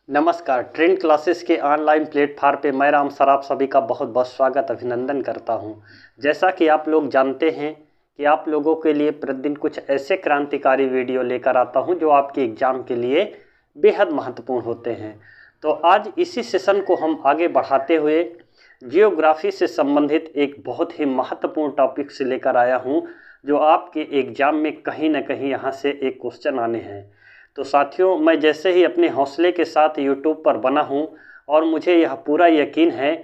नमस्कार। Trend classes के online platform पे मैं राम सर आप सभी का बहुत बहुत स्वागत अभिनंदन करता हूं। जैसा कि आप लोग जानते हैं कि आप लोगों के लिए प्रतिदिन कुछ ऐसे क्रांतिकारी वीडियो लेकर आता हूं जो आपके एग्ज़ाम के लिए बेहद महत्वपूर्ण होते हैं। तो आज इसी सेशन को हम आगे बढ़ाते हुए जियोग्राफी से संबंधित एक बहुत ही महत्वपूर्ण टॉपिक से लेकर आया हूं, जो आपके एग्ज़ाम में कहीं ना कहीं यहाँ से एक क्वेश्चन आने हैं। तो साथियों, मैं जैसे ही अपने हौसले के साथ यूट्यूब पर बना हूं और मुझे यह पूरा यकीन है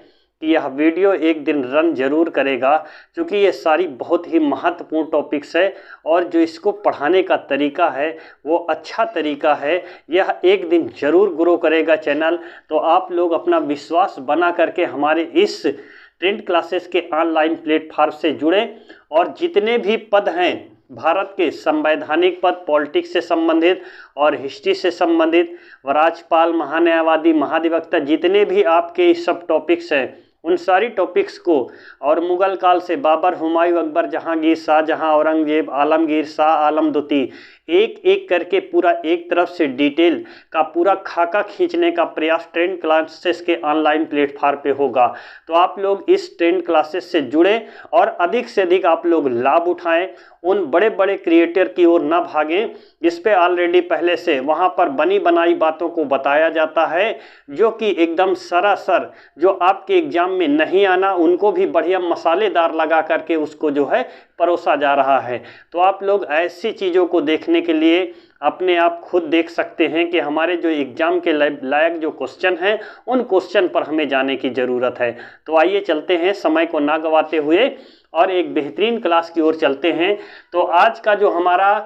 कि यह वीडियो एक दिन रन जरूर करेगा, क्योंकि ये सारी बहुत ही महत्वपूर्ण टॉपिक्स है और जो इसको पढ़ाने का तरीका है वो अच्छा तरीका है। यह एक दिन ज़रूर ग्रो करेगा चैनल। तो आप लोग अपना विश्वास बना करके हमारे इस ट्रेंड क्लासेस के ऑनलाइन प्लेटफार्म से जुड़ें और जितने भी पद हैं भारत के संवैधानिक पद, पॉलिटिक्स से संबंधित और हिस्ट्री से संबंधित, राज्यपाल, महान्यायवादी, महाधिवक्ता, जितने भी आपके सब टॉपिक्स हैं उन सारी टॉपिक्स को, और मुगल काल से बाबर, हुमायूं, अकबर, जहांगीर, शाहजहां, औरंगजेब, आलमगीर, शाह आलम द्वितीय, एक एक करके पूरा एक तरफ से डिटेल का पूरा खाका खींचने का प्रयास ट्रेंड क्लासेस के ऑनलाइन प्लेटफार्म पे होगा। तो आप लोग इस ट्रेंड क्लासेस से जुड़ें और अधिक से अधिक आप लोग लाभ उठाएं, उन बड़े बड़े क्रिएटर की ओर ना भागें जिस पे ऑलरेडी पहले से वहाँ पर बनी बनाई बातों को बताया जाता है, जो कि एकदम सरासर जो आपके एग्जाम में नहीं आना उनको भी बढ़िया मसालेदार लगा करके उसको जो है परोसा जा रहा है। तो आप लोग ऐसी चीज़ों को देखने के लिए अपने आप खुद देख सकते हैं कि हमारे जो एग्ज़ाम के लायक जो क्वेश्चन हैं उन क्वेश्चन पर हमें जाने की ज़रूरत है। तो आइए चलते हैं, समय को ना गवाते हुए और एक बेहतरीन क्लास की ओर चलते हैं। तो आज का जो हमारा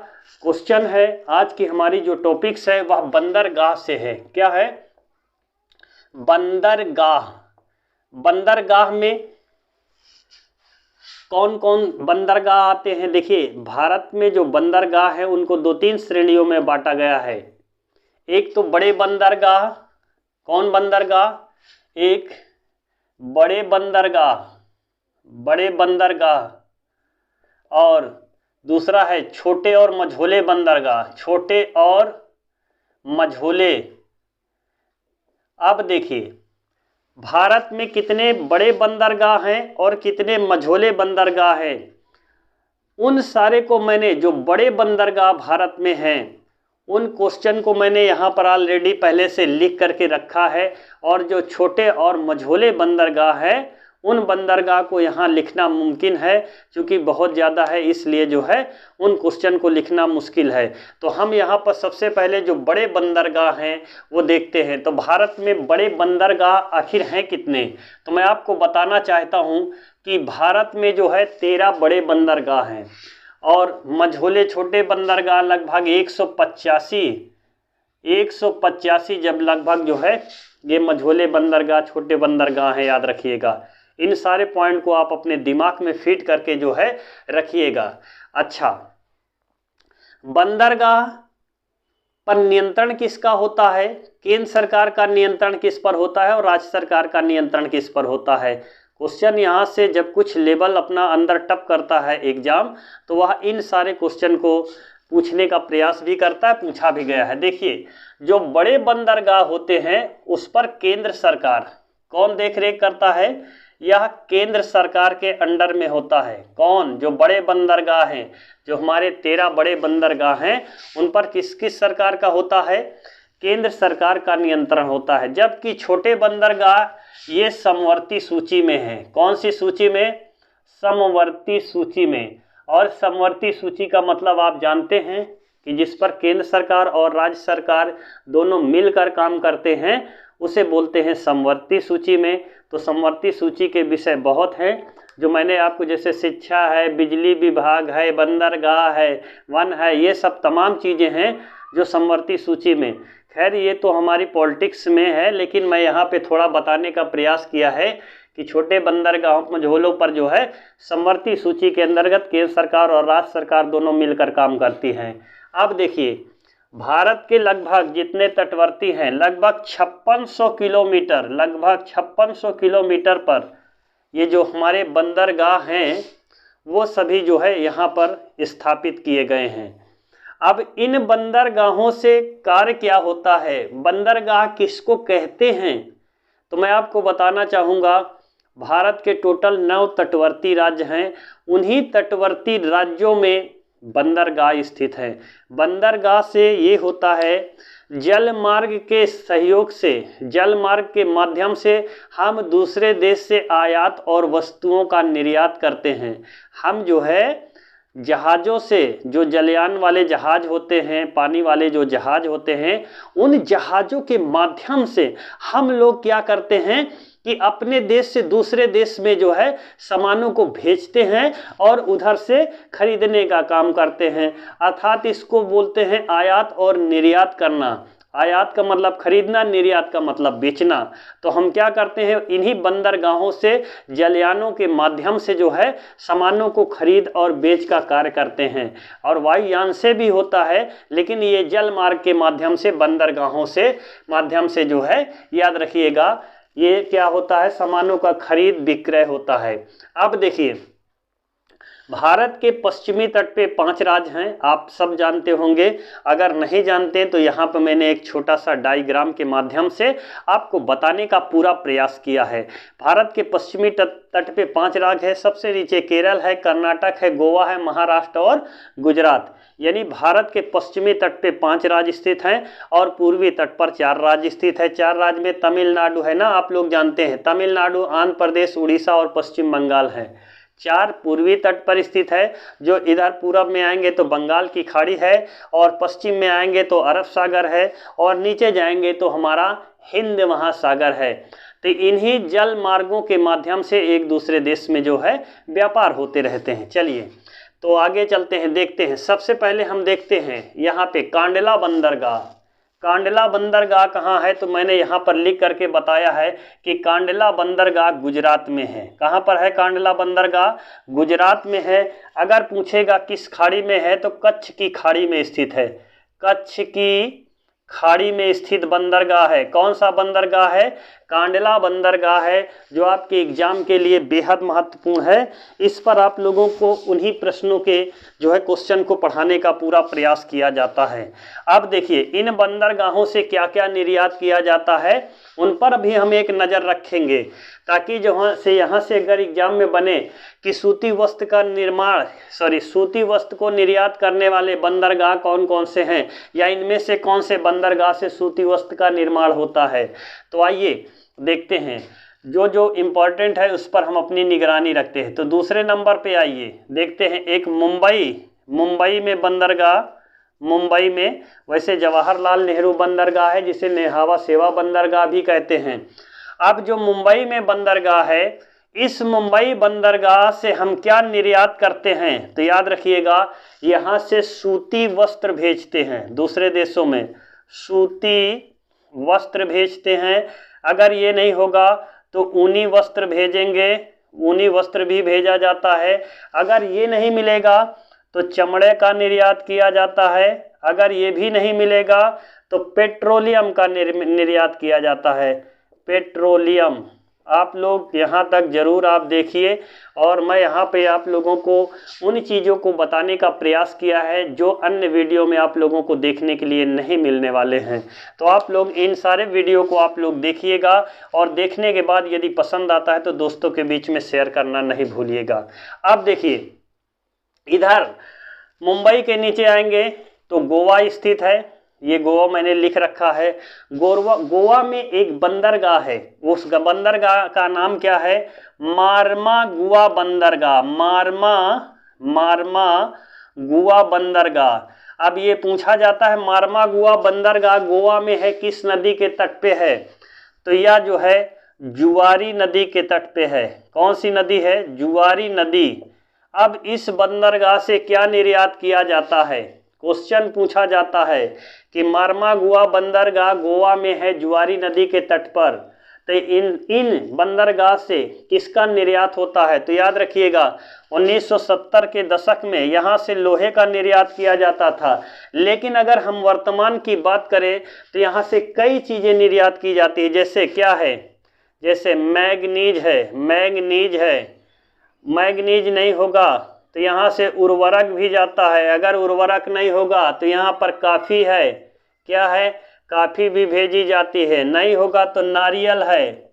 क्वेश्चन है, आज की हमारी जो टॉपिक्स है वह बंदरगाह से है। क्या है? बंदरगाह। बंदरगाह में कौन कौन बंदरगाह आते हैं? देखिए, भारत में जो बंदरगाह है उनको दो तीन श्रेणियों में बांटा गया है। एक तो बड़े बंदरगाह। कौन बंदरगाह? एक बड़े बंदरगाह, बड़े बंदरगाह, और दूसरा है छोटे और मझोले बंदरगाह, छोटे और मझोले। अब देखिए, भारत में कितने बड़े बंदरगाह हैं और कितने मझोले बंदरगाह हैं। उन सारे को मैंने, जो बड़े बंदरगाह भारत में हैं उन क्वेश्चन को मैंने यहाँ पर ऑलरेडी पहले से लिख करके रखा है, और जो छोटे और मझोले बंदरगाह है उन बंदरगाह को यहाँ लिखना मुमकिन है, क्योंकि बहुत ज़्यादा है इसलिए जो है उन क्वेश्चन को लिखना मुश्किल है। तो हम यहाँ पर सबसे पहले जो बड़े बंदरगाह हैं वो देखते हैं। तो भारत में बड़े बंदरगाह आखिर हैं कितने? तो मैं आपको बताना चाहता हूँ कि भारत में जो है 13 बड़े बंदरगाह हैं और मझोले छोटे बंदरगाह लगभग 185 जब लगभग जो है ये मझोले बंदरगाह, छोटे बंदरगाह हैं, याद रखिएगा। इन सारे पॉइंट को आप अपने दिमाग में फिट करके जो है रखिएगा। अच्छा, बंदरगाह पर नियंत्रण किसका होता है? केंद्र सरकार का नियंत्रण किस पर होता है और राज्य सरकार का नियंत्रण किस पर होता है? क्वेश्चन यहाँ से जब कुछ लेवल अपना अंदर टप करता है एग्जाम, तो वह इन सारे क्वेश्चन को पूछने का प्रयास भी करता है, पूछा भी गया है। देखिए, जो बड़े बंदरगाह होते हैं उस पर केंद्र सरकार कौन देख रेख करता है? यह केंद्र सरकार के अंडर में होता है। कौन? जो बड़े बंदरगाह हैं, जो हमारे 13 बड़े बंदरगाह हैं उन पर किस किस सरकार का होता है? केंद्र सरकार का नियंत्रण होता है। जबकि छोटे बंदरगाह ये समवर्ती सूची में हैं। कौन सी सूची में? समवर्ती सूची में। और समवर्ती सूची का मतलब आप जानते हैं कि जिस पर केंद्र सरकार और राज्य सरकार दोनों मिलकर काम करते हैं उसे बोलते हैं समवर्ती सूची में। तो समवर्ती सूची के विषय बहुत हैं, जो मैंने आपको, जैसे शिक्षा है, बिजली विभाग है, बंदरगाह है, वन है, ये सब तमाम चीज़ें हैं जो समवर्ती सूची में। खैर, ये तो हमारी पॉलिटिक्स में है, लेकिन मैं यहाँ पे थोड़ा बताने का प्रयास किया है कि छोटे बंदरगाहों, मझोलों पर जो है समवर्ती सूची के अंतर्गत केंद्र सरकार और राज्य सरकार दोनों मिलकर काम करती हैं। अब देखिए, भारत के लगभग जितने तटवर्ती हैं, लगभग 5600 किलोमीटर, लगभग 5600 किलोमीटर पर ये जो हमारे बंदरगाह हैं वो सभी जो है यहाँ पर स्थापित किए गए हैं। अब इन बंदरगाहों से कार्य क्या होता है, बंदरगाह किसको कहते हैं, तो मैं आपको बताना चाहूँगा भारत के टोटल 9 तटवर्ती राज्य हैं, उन्हीं तटवर्ती राज्यों में बंदरगाह स्थित है। बंदरगाह से ये होता है जल मार्ग के सहयोग से, जल मार्ग के माध्यम से हम दूसरे देश से आयात और वस्तुओं का निर्यात करते हैं। हम जो है जहाज़ों से, जो जलयान वाले जहाज़ होते हैं, पानी वाले जो जहाज़ होते हैं, उन जहाज़ों के माध्यम से हम लोग क्या करते हैं कि अपने देश से दूसरे देश में जो है सामानों को भेजते हैं और उधर से खरीदने का काम करते हैं। अर्थात इसको बोलते हैं आयात और निर्यात करना। आयात का मतलब खरीदना, निर्यात का मतलब बेचना। तो हम क्या करते हैं, इन्हीं बंदरगाहों से जलयानों के माध्यम से जो है सामानों को खरीद और बेच का कार्य करते हैं। और वायुयान से भी होता है, लेकिन ये जल मार्ग के माध्यम से, बंदरगाहों से माध्यम से जो है, याद रखिएगा, ये क्या होता है, सामानों का खरीद विक्रय होता है। अब देखिए, भारत के पश्चिमी तट पे 5 राज्य हैं, आप सब जानते होंगे। अगर नहीं जानते तो यहाँ पर मैंने एक छोटा सा डायग्राम के माध्यम से आपको बताने का पूरा प्रयास किया है। भारत के पश्चिमी तट पे 5 राज्य है। सबसे नीचे केरल है, कर्नाटक है, गोवा है, महाराष्ट्र और गुजरात। यानी भारत के पश्चिमी तट पे 5 राज्य स्थित हैं और पूर्वी तट पर 4 राज्य स्थित है। 4 राज्य में तमिलनाडु है ना, आप लोग जानते हैं, तमिलनाडु, आंध्र प्रदेश, उड़ीसा और पश्चिम बंगाल है। 4 पूर्वी तट पर स्थित है। जो इधर पूरब में आएंगे तो बंगाल की खाड़ी है, और पश्चिम में आएंगे तो अरब सागर है, और नीचे जाएंगे तो हमारा हिंद महासागर है। तो इन्हीं जल मार्गों के माध्यम से एक दूसरे देश में जो है व्यापार होते रहते हैं। चलिए तो आगे चलते हैं, देखते हैं। सबसे पहले हम देखते हैं यहाँ पे कांडला बंदरगाह। कांडला बंदरगाह कहाँ है, तो मैंने यहाँ पर लिख करके बताया है कि कांडला बंदरगाह गुजरात में है। कहाँ पर है कांडला बंदरगाह? गुजरात में है। अगर पूछेगा किस खाड़ी में है, तो कच्छ की खाड़ी में स्थित है। कच्छ की खाड़ी में स्थित बंदरगाह है। कौन सा बंदरगाह है? कांडला बंदरगाह है, जो आपके एग्जाम के लिए बेहद महत्वपूर्ण है। इस पर आप लोगों को उन्हीं प्रश्नों के जो है क्वेश्चन को पढ़ाने का पूरा प्रयास किया जाता है। अब देखिए, इन बंदरगाहों से क्या क्या निर्यात किया जाता है, उन पर भी हम एक नज़र रखेंगे, ताकि यहाँ से अगर एग्जाम में बने कि सूती वस्त्र का निर्माण, सूती वस्त्र को निर्यात करने वाले बंदरगाह कौन कौन से हैं, या इनमें से कौन से बंदरगाह से सूती वस्त्र का निर्माण होता है। तो आइए देखते हैं, जो जो इम्पोर्टेंट है उस पर हम अपनी निगरानी रखते हैं। तो दूसरे नंबर पे आइए देखते हैं, एक मुंबई में बंदरगाह, मुंबई में वैसे जवाहरलाल नेहरू बंदरगाह है, जिसे नेहावा सेवा बंदरगाह भी कहते हैं। अब जो मुंबई में बंदरगाह है, इस मुंबई बंदरगाह से हम क्या निर्यात करते हैं, तो याद रखिएगा, यहाँ से सूती वस्त्र भेजते हैं दूसरे देशों में, सूती वस्त्र भेजते हैं। अगर ये नहीं होगा तो ऊनी वस्त्र भेजेंगे, ऊनी वस्त्र भी भेजा जाता है। अगर ये नहीं मिलेगा तो चमड़े का निर्यात किया जाता है। अगर ये भी नहीं मिलेगा तो पेट्रोलियम का निर्यात किया जाता है। पेट्रोलियम, आप लोग यहाँ तक जरूर आप देखिए, और मैं यहाँ पे आप लोगों को उन चीज़ों को बताने का प्रयास किया है जो अन्य वीडियो में आप लोगों को देखने के लिए नहीं मिलने वाले हैं। तो आप लोग इन सारे वीडियो को आप लोग देखिएगा, और देखने के बाद यदि पसंद आता है तो दोस्तों के बीच में शेयर करना नहीं भूलिएगा। अब देखिए, इधर मुंबई के नीचे आएंगे तो गोवा स्थित है। ये गोवा मैंने लिख रखा है। गोवा में एक बंदरगाह है, उस बंदरगाह का नाम क्या है? मार्मागुआ बंदरगाह। मार्मागुआ बंदरगाह। अब ये पूछा जाता है, मार्मागुआ बंदरगाह गोवा में है, किस नदी के तट पे है? तो यह जो है जुआरी नदी के तट पे है। कौन सी नदी है? जुआरी नदी। अब इस बंदरगाह से क्या निर्यात किया जाता है? क्वेश्चन पूछा जाता है कि मार्मागुआ बंदरगाह गोवा में है, जुआरी नदी के तट पर, तो इन बंदरगाह से किसका निर्यात होता है? तो याद रखिएगा, 1970 के दशक में यहाँ से लोहे का निर्यात किया जाता था। लेकिन अगर हम वर्तमान की बात करें तो यहाँ से कई चीज़ें निर्यात की जाती है। जैसे क्या है? जैसे मैग्नीज है, मैग्नीज नहीं होगा तो यहाँ से उर्वरक भी जाता है। अगर उर्वरक नहीं होगा तो यहाँ पर कॉफ़ी है, क्या है, कॉफ़ी भी भेजी जाती है। नहीं होगा तो नारियल है,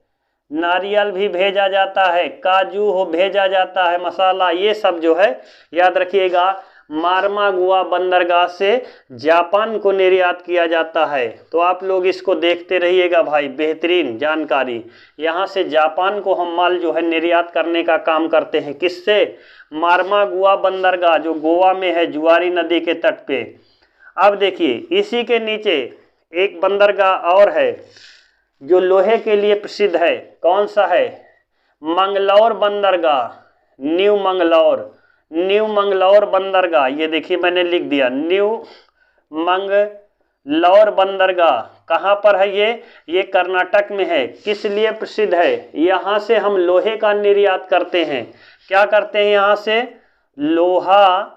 नारियल भी भेजा जाता है। काजू हो भेजा जाता है, मसाला, ये सब जो है याद रखिएगा मारमागुआ बंदरगाह से जापान को निर्यात किया जाता है। तो आप लोग इसको देखते रहिएगा भाई, बेहतरीन जानकारी। यहाँ से जापान को हम माल जो है निर्यात करने का काम करते हैं। किससे? मारमागुआ बंदरगाह जो गोवा में है, जुआरी नदी के तट पे। अब देखिए इसी के नीचे एक बंदरगाह और है जो लोहे के लिए प्रसिद्ध है। कौन सा है? मंगलौर बंदरगाह, न्यू मंगलौर, न्यू मंगलौर बंदरगाह। ये देखिए मैंने लिख दिया न्यू मंगलौर बंदरगाह। कहाँ पर है ये कर्नाटक में है। किस लिए प्रसिद्ध है? यहाँ से हम लोहे का निर्यात करते हैं। क्या करते हैं? यहाँ से लोहा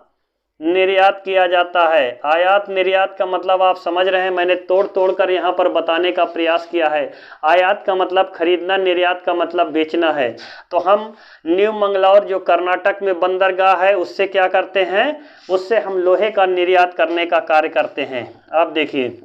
निर्यात किया जाता है। आयात निर्यात का मतलब आप समझ रहे हैं, मैंने तोड़ तोड़ कर यहाँ पर बताने का प्रयास किया है। आयात का मतलब खरीदना, निर्यात का मतलब बेचना है। तो हम न्यू मंगलौर जो कर्नाटक में बंदरगाह है उससे क्या करते हैं? उससे हम लोहे का निर्यात करने का कार्य करते हैं। आप देखिए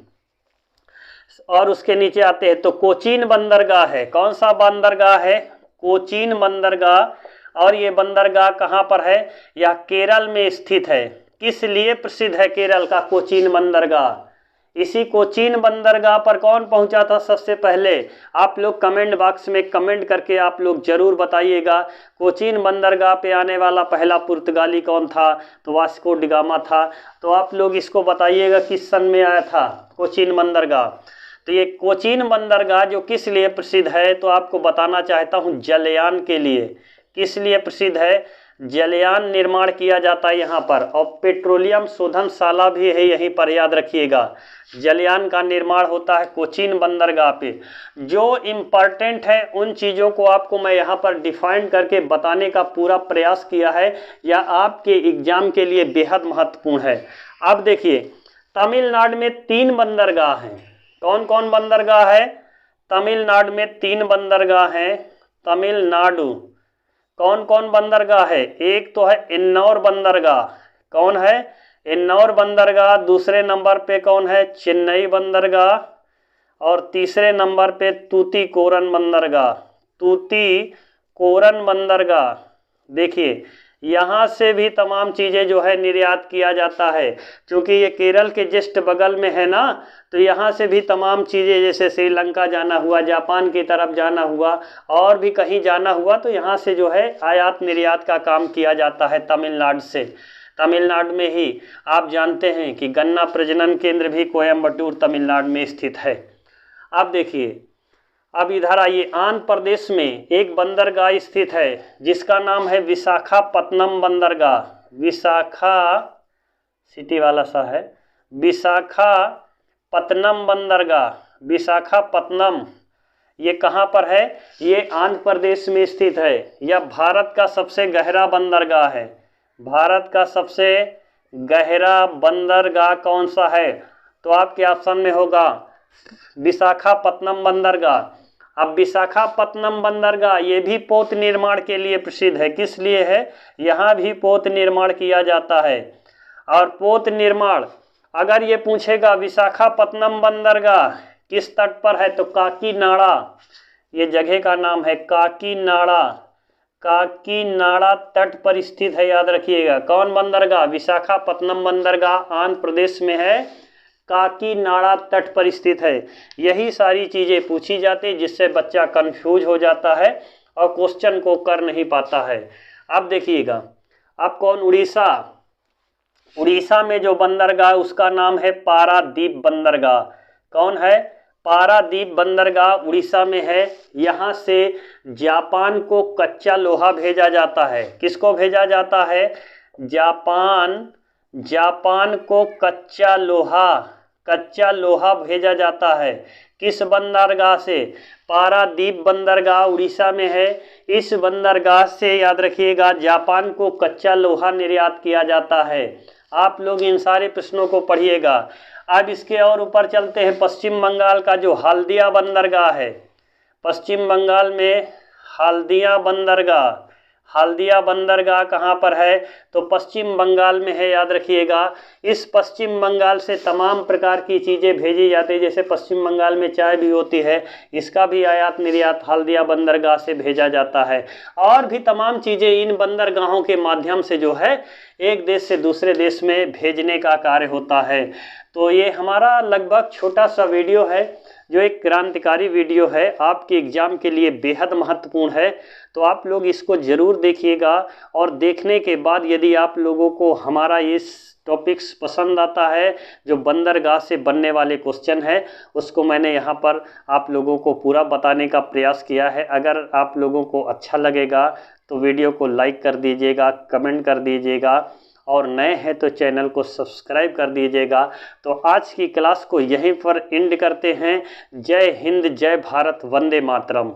और उसके नीचे आते हैं तो कोचीन बंदरगाह है। कौन सा बंदरगाह है? कोचीन बंदरगाह। और ये बंदरगाह कहाँ पर है? यह केरल में स्थित है। किस लिए प्रसिद्ध है केरल का कोचीन बंदरगाह? इसी कोचीन बंदरगाह पर कौन पहुंचा था सबसे पहले? आप लोग कमेंट बॉक्स में कमेंट करके आप लोग जरूर बताइएगा। कोचीन बंदरगाह पे आने वाला पहला पुर्तगाली कौन था? तो वास्को डिगामा था। तो आप लोग इसको बताइएगा किस सन में आया था कोचीन बंदरगाह। तो ये कोचीन बंदरगाह जो किस लिए प्रसिद्ध है तो आपको बताना चाहता हूँ जलयान के लिए। किस लिए प्रसिद्ध है? जलयान निर्माण किया जाता है यहाँ पर, और पेट्रोलियम शोधनशाला भी है यहीं पर, याद रखिएगा। जलयान का निर्माण होता है कोचीन बंदरगाह पे। जो इम्पॉर्टेंट है उन चीज़ों को आपको मैं यहाँ पर डिफाइन करके बताने का पूरा प्रयास किया है, या आपके एग्जाम के लिए बेहद महत्वपूर्ण है। अब देखिए तमिलनाडु में 3 बंदरगाह हैं। कौन कौन बंदरगाह है? तमिलनाडु में 3 बंदरगाह हैं। तमिलनाडु कौन कौन बंदरगाह है? एक तो है इन्नौर बंदरगाह। कौन है? इन्नौर बंदरगाह। दूसरे नंबर पे कौन है? चेन्नई बंदरगाह। और तीसरे नंबर पे तूतीकोरन बंदरगाह। तूतीकोरन बंदरगाह। देखिए यहाँ से भी तमाम चीज़ें जो है निर्यात किया जाता है, क्योंकि ये केरल के जस्ट बगल में है ना। तो यहाँ से भी तमाम चीज़ें, जैसे श्रीलंका जाना हुआ, जापान की तरफ जाना हुआ, और भी कहीं जाना हुआ, तो यहाँ से जो है आयात निर्यात का काम किया जाता है तमिलनाडु से। तमिलनाडु में ही आप जानते हैं कि गन्ना प्रजनन केंद्र भी कोयम्बटूर तमिलनाडु में स्थित है। अब देखिए अब इधर आइए, आंध्र प्रदेश में एक बंदरगाह स्थित है जिसका नाम है विशाखापत्तनम बंदरगाह। विशाखा सिटी वाला सा है, विशाखापत्तनम बंदरगाह। विशाखापत्तनम ये कहाँ पर है? ये आंध्र प्रदेश में स्थित है। यह भारत का सबसे गहरा बंदरगाह है। भारत का सबसे गहरा बंदरगाह कौन सा है? तो आपके ऑप्शन में होगा विशाखापत्तनम बंदरगाह। अब विशाखापत्तनम बंदरगाह ये भी पोत निर्माण के लिए प्रसिद्ध है। किस लिए है? यहाँ भी पोत निर्माण किया जाता है। और पोत निर्माण अगर ये पूछेगा विशाखापत्तनम बंदरगाह किस तट पर है, तो काकीनाडा, ये जगह का नाम है काकीनाडा। काकीनाडा तट पर स्थित है, याद रखिएगा। कौन बंदरगाह? विशाखापत्तनम बंदरगाह आंध्र प्रदेश में है, काकीनाडा तट पर स्थित है। यही सारी चीज़ें पूछी जाती जिससे बच्चा कंफ्यूज हो जाता है और क्वेश्चन को कर नहीं पाता है। अब देखिएगा, अब कौन? उड़ीसा। उड़ीसा में जो बंदरगाह उसका नाम है पारादीप बंदरगाह। कौन है? पारादीप बंदरगाह उड़ीसा में है। यहाँ से जापान को कच्चा लोहा भेजा जाता है। किसको भेजा जाता है? जापान को कच्चा लोहा भेजा जाता है। किस बंदरगाह से? पारादीप बंदरगाह उड़ीसा में है। इस बंदरगाह से याद रखिएगा जापान को कच्चा लोहा निर्यात किया जाता है। आप लोग इन सारे प्रश्नों को पढ़िएगा। अब इसके और ऊपर चलते हैं, पश्चिम बंगाल का जो हल्दिया बंदरगाह है। पश्चिम बंगाल में हल्दिया बंदरगाह। हल्दिया बंदरगाह कहाँ पर है? तो पश्चिम बंगाल में है, याद रखिएगा। इस पश्चिम बंगाल से तमाम प्रकार की चीज़ें भेजी जाती है, जैसे पश्चिम बंगाल में चाय भी होती है, इसका भी आयात निर्यात हल्दिया बंदरगाह से भेजा जाता है। और भी तमाम चीज़ें इन बंदरगाहों के माध्यम से जो है एक देश से दूसरे देश में भेजने का कार्य होता है। तो ये हमारा लगभग छोटा सा वीडियो है, जो एक क्रांतिकारी वीडियो है, आपके एग्ज़ाम के लिए बेहद महत्वपूर्ण है। तो आप लोग इसको ज़रूर देखिएगा, और देखने के बाद यदि आप लोगों को हमारा इस टॉपिक्स पसंद आता है, जो बंदरगाह से बनने वाले क्वेश्चन है, उसको मैंने यहाँ पर आप लोगों को पूरा बताने का प्रयास किया है। अगर आप लोगों को अच्छा लगेगा तो वीडियो को लाइक कर दीजिएगा, कमेंट कर दीजिएगा, और नए हैं तो चैनल को सब्सक्राइब कर दीजिएगा। तो आज की क्लास को यहीं पर एंड करते हैं। जय हिंद, जय भारत, वंदे मातरम।